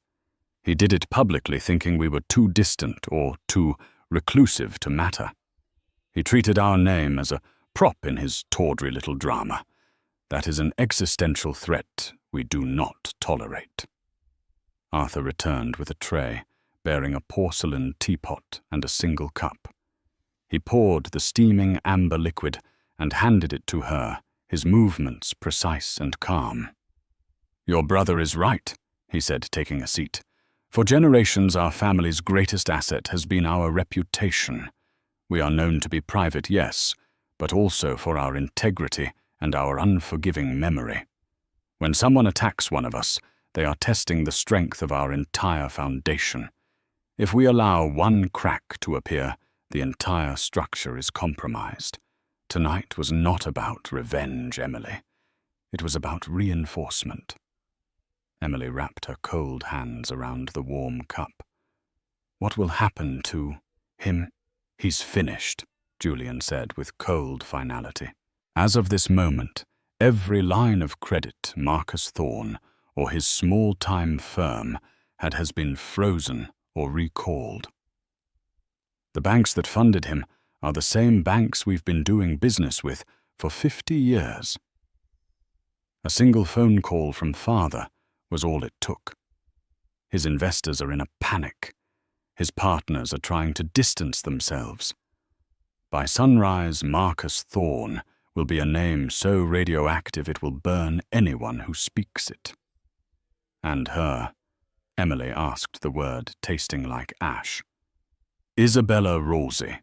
He did it publicly, thinking we were too distant or too reclusive to matter. He treated our name as a prop in his tawdry little drama. That is an existential threat we do not tolerate. Arthur returned with a tray, bearing a porcelain teapot and a single cup. He poured the steaming amber liquid and handed it to her, his movements precise and calm. "Your brother is right," he said, taking a seat. "For generations, our family's greatest asset has been our reputation. We are known to be private, yes, but also for our integrity and our unforgiving memory. When someone attacks one of us, they are testing the strength of our entire foundation. If we allow one crack to appear, the entire structure is compromised. Tonight was not about revenge, Emily. It was about reinforcement." Emily wrapped her cold hands around the warm cup. "What will happen to him?" "He's finished," Julian said with cold finality. As of this moment, every line of credit Marcus Thorne or his small-time firm has been frozen or recalled. The banks that funded him are the same banks we've been doing business with for 50 years. A single phone call from father was all it took. His investors are in a panic. His partners are trying to distance themselves. By sunrise, Marcus Thorne will be a name so radioactive it will burn anyone who speaks it. And her, Emily asked the word, tasting like ash. Isabella Rosie.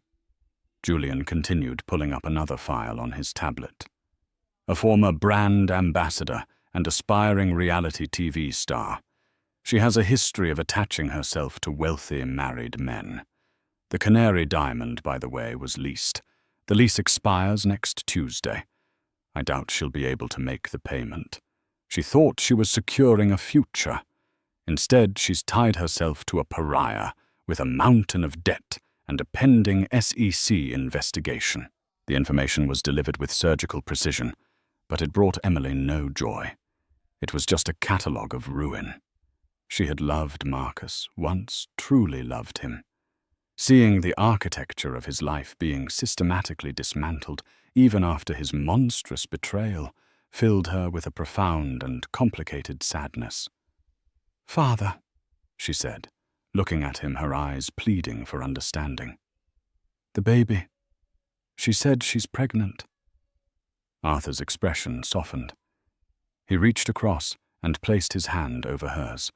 Julian continued, pulling up another file on his tablet. A former brand ambassador and aspiring reality TV star. She has a history of attaching herself to wealthy married men. The Canary Diamond, by the way, was leased. The lease expires next Tuesday. I doubt she'll be able to make the payment. She thought she was securing a future. Instead, she's tied herself to a pariah with a mountain of debt and a pending SEC investigation. The information was delivered with surgical precision, but it brought Emily no joy. It was just a catalogue of ruin. She had loved Marcus, once truly loved him. Seeing the architecture of his life being systematically dismantled, even after his monstrous betrayal, filled her with a profound and complicated sadness. "Father," she said, looking at him, her eyes pleading for understanding. "The baby. She said she's pregnant." Arthur's expression softened. He reached across and placed his hand over hers.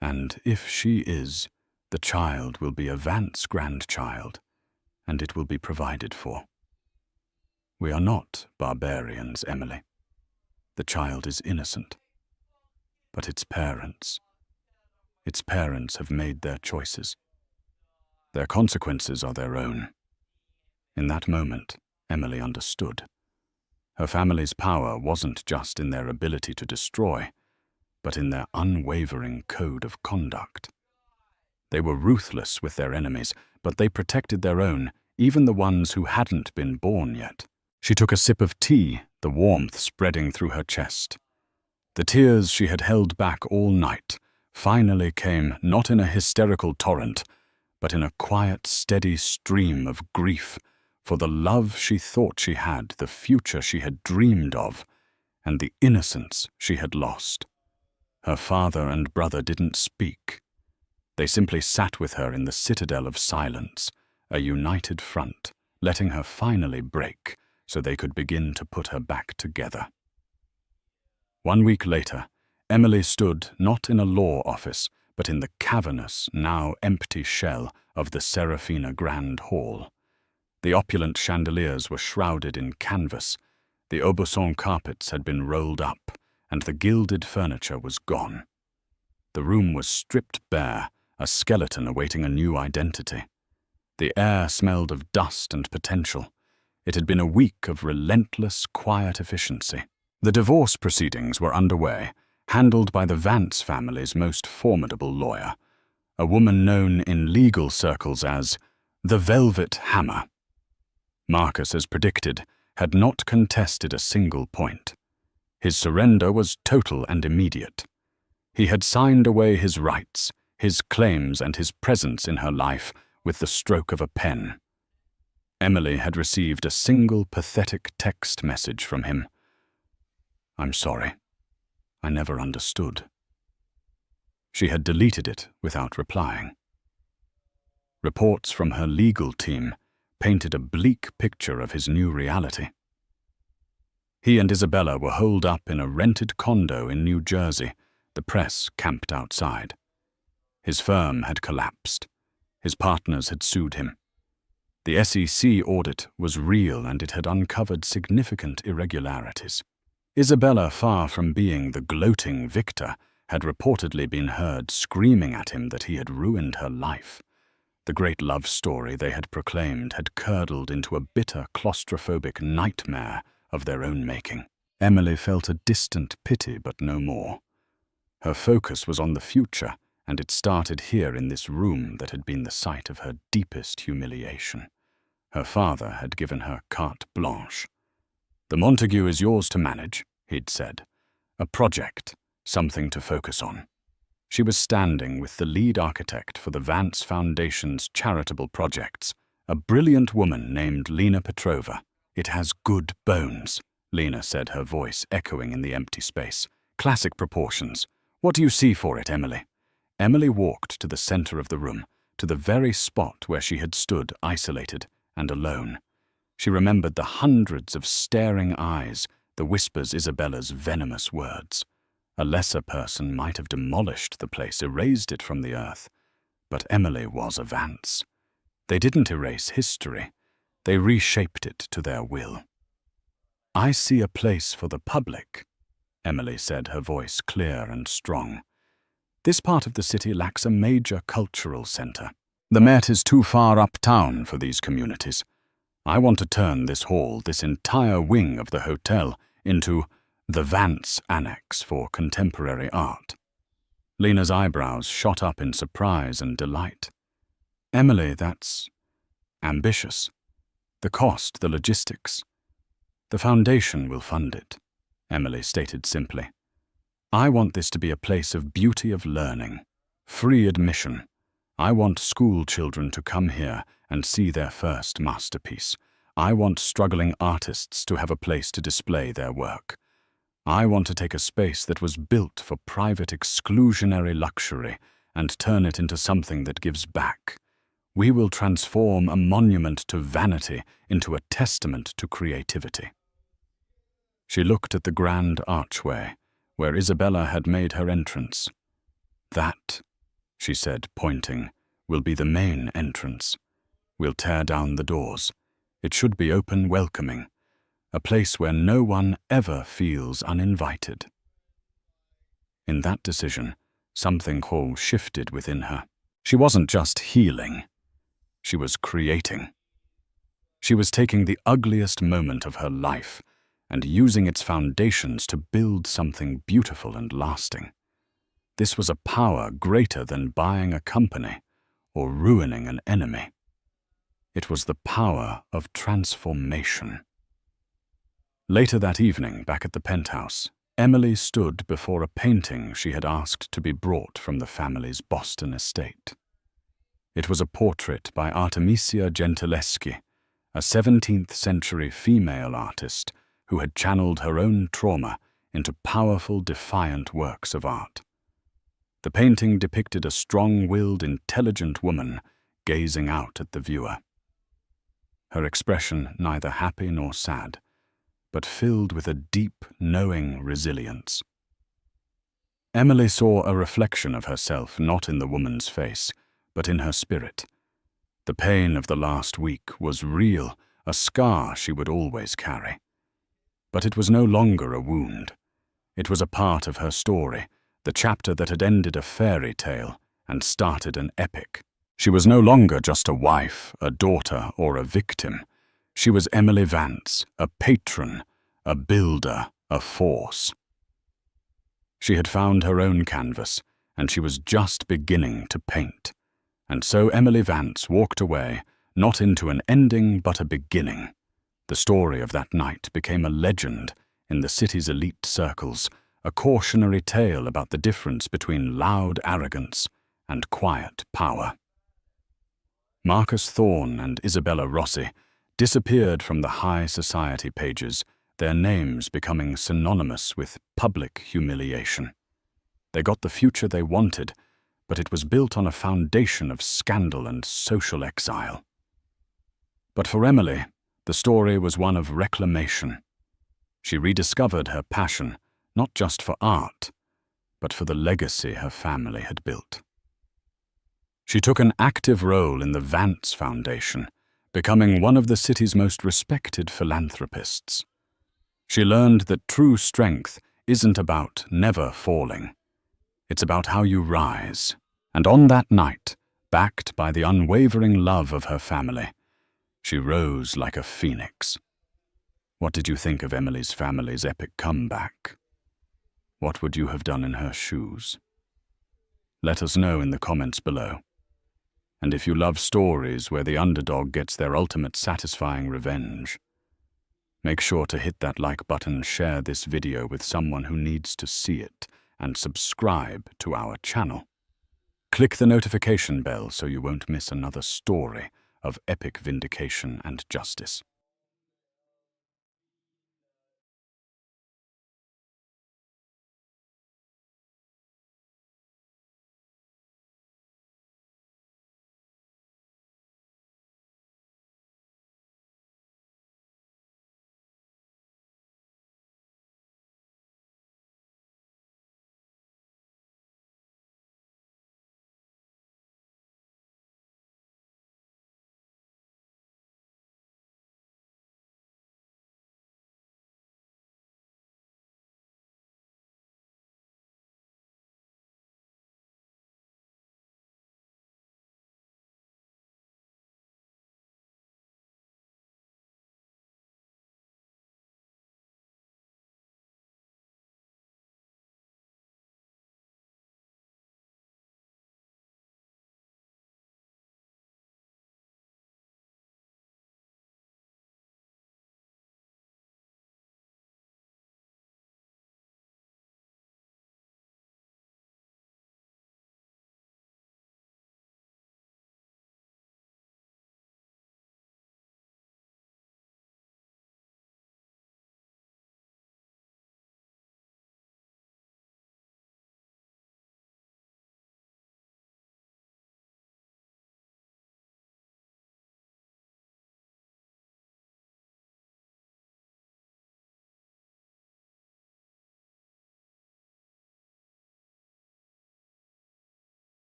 "And if she is, the child will be a Vance grandchild, and it will be provided for. We are not barbarians, Emily. The child is innocent. But its parents have made their choices. Their consequences are their own." In that moment, Emily understood. Her family's power wasn't just in their ability to destroy, but in their unwavering code of conduct. They were ruthless with their enemies, but they protected their own, even the ones who hadn't been born yet. She took a sip of tea, the warmth spreading through her chest. The tears she had held back all night finally came not in a hysterical torrent, but in a quiet, steady stream of grief for the love she thought she had, the future she had dreamed of, and the innocence she had lost. Her father and brother didn't speak. They simply sat with her in the citadel of silence, a united front, letting her finally break so they could begin to put her back together. 1 week later, Emily stood not in a law office, but in the cavernous, now empty shell of the Serafina Grand Hall. The opulent chandeliers were shrouded in canvas, the Aubusson carpets had been rolled up, and the gilded furniture was gone. The room was stripped bare, a skeleton awaiting a new identity. The air smelled of dust and potential. It had been a week of relentless, quiet efficiency. The divorce proceedings were underway, handled by the Vance family's most formidable lawyer, a woman known in legal circles as the Velvet Hammer. Marcus, as predicted, had not contested a single point. His surrender was total and immediate. He had signed away his rights, his claims, and his presence in her life with the stroke of a pen. Emily had received a single pathetic text message from him. "I'm sorry. I never understood." She had deleted it without replying. Reports from her legal team painted a bleak picture of his new reality. He and Isabella were holed up in a rented condo in New Jersey, the press camped outside. His firm had collapsed. His partners had sued him. The SEC audit was real and it had uncovered significant irregularities. Isabella, far from being the gloating victor, had reportedly been heard screaming at him that he had ruined her life. The great love story they had proclaimed had curdled into a bitter, claustrophobic nightmare of their own making. Emily felt a distant pity, but no more. Her focus was on the future, and it started here in this room that had been the site of her deepest humiliation. Her father had given her carte blanche. "The Montague is yours to manage," he'd said. "A project, something to focus on." She was standing with the lead architect for the Vance Foundation's charitable projects, a brilliant woman named Lena Petrova. "It has good bones," Lena said, her voice echoing in the empty space. "Classic proportions. What do you see for it, Emily?" Emily walked to the center of the room, to the very spot where she had stood isolated and alone. She remembered the hundreds of staring eyes, the whispers Isabella's venomous words. A lesser person might have demolished the place, erased it from the earth. But Emily was a Vance. They didn't erase history. They reshaped it to their will. "I see a place for the public," Emily said, her voice clear and strong. "This part of the city lacks a major cultural center. The Met is too far uptown for these communities. I want to turn this hall, this entire wing of the hotel, into the Vance Annex for contemporary art." Lena's eyebrows shot up in surprise and delight. "Emily, that's ambitious. The cost, the logistics." "The foundation will fund it," Emily stated simply. "I want this to be a place of beauty, of learning, free admission. I want school children to come here and see their first masterpiece. I want struggling artists to have a place to display their work. I want to take a space that was built for private exclusionary luxury and turn it into something that gives back. We will transform a monument to vanity into a testament to creativity." She looked at the grand archway, where Isabella had made her entrance. "That," she said, pointing, "will be the main entrance. We'll tear down the doors. It should be open, welcoming. A place where no one ever feels uninvited." In that decision, something whole shifted within her. She wasn't just healing. She was creating. She was taking the ugliest moment of her life and using its foundations to build something beautiful and lasting. This was a power greater than buying a company or ruining an enemy. It was the power of transformation. Later that evening, back at the penthouse, Emily stood before a painting she had asked to be brought from the family's Boston estate. It was a portrait by Artemisia Gentileschi, a 17th-century female artist who had channeled her own trauma into powerful, defiant works of art. The painting depicted a strong-willed, intelligent woman gazing out at the viewer. Her expression neither happy nor sad, but filled with a deep, knowing resilience. Emily saw a reflection of herself not in the woman's face, but in her spirit. The pain of the last week was real, a scar she would always carry. But it was no longer a wound. It was a part of her story, the chapter that had ended a fairy tale and started an epic. She was no longer just a wife, a daughter, or a victim. She was Emily Vance, a patron, a builder, a force. She had found her own canvas, and she was just beginning to paint. And so Emily Vance walked away, not into an ending but a beginning. The story of that night became a legend in the city's elite circles, a cautionary tale about the difference between loud arrogance and quiet power. Marcus Thorne and Isabella Rossi disappeared from the high society pages, their names becoming synonymous with public humiliation. They got the future they wanted, but it was built on a foundation of scandal and social exile. But for Emily, the story was one of reclamation. She rediscovered her passion, not just for art, but for the legacy her family had built. She took an active role in the Vance Foundation, becoming one of the city's most respected philanthropists. She learned that true strength isn't about never falling. It's about how you rise. And on that night, backed by the unwavering love of her family, she rose like a phoenix. What did you think of Emily's family's epic comeback? What would you have done in her shoes? Let us know in the comments below. And if you love stories where the underdog gets their ultimate satisfying revenge, make sure to hit that like button, share this video with someone who needs to see it, and subscribe to our channel. Click the notification bell so you won't miss another story of epic vindication and justice.